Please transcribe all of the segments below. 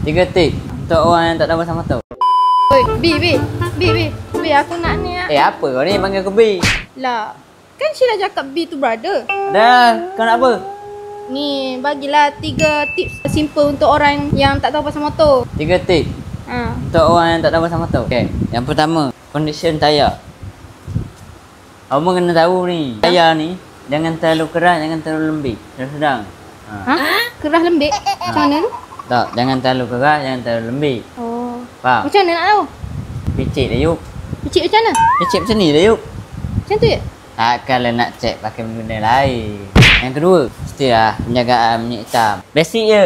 3 tip untuk orang yang tak tahu pasal motor. Oi, B, aku nak ni lah. Apa kau ni panggil aku B? Lah, kan Sheila cakap B tu brother. Dah, kau nak apa? Ni, bagilah 3 tips simple untuk orang yang tak tahu pasal motor. 3 tip untuk orang yang tak tahu pasal motor. Okay. Yang pertama, condition tayar. Abang kena tahu ni, tayar ni jangan terlalu keras, jangan terlalu lembik. Sedang. Keras lembik? Macam mana tu? Tak, jangan terlalu keras, jangan terlalu lembik. Oh. Faham? Macam mana nak tahu? Picit dah yuk. Picit macam mana? Picit macam ni dah yuk. Macam tu je? Takkanlah nak cek pakai benda lain. Yang kedua, mestilah penjagaan minyak hitam. Basic je.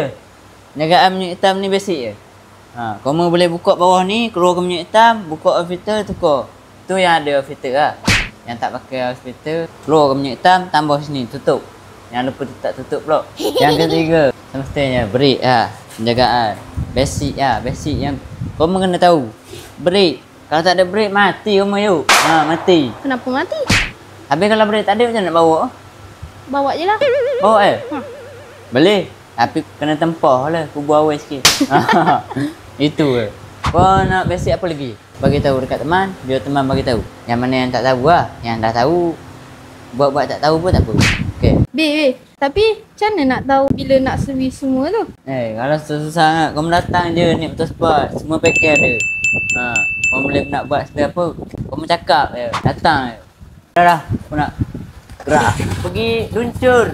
Penjagaan minyak hitam ni basic je. Kau boleh buka bawah ni, keluarkan minyak hitam, buka oil filter, tukar. Tu yang ada oil filter lah. Yang tak pakai oil filter, keluarkan minyak hitam, tambah sini, tutup. Jangan lupa tak tutup pula. Yang ketiga, semestinya brake lah. Penjagaan. Basic lah, basic yang kau kena tahu. Brake. Kalau tak ada brake, mati kau yuk. Mati. Kenapa mati? Habis kalau brake tak ada, macam nak bawa? Bawa je lah. Bawa boleh. Tapi kena tempah lah. Kubu awal sikit. Itu ke. Kau nak basic apa lagi? Bagi tahu dekat teman, biar teman bagi tahu. Yang mana yang tak tahu lah. Yang dah tahu, buat-buat tak tahu pun tak apa. Okey. B. Tapi macam mana nak tahu bila nak servis semua tu? Kalau susah sangat, kau datang je ni motorsport. Semua package ada. Kau boleh nak buat sedia apa, kau cakap je. Datang je. Dah, aku nak gerak. Pergi luncur.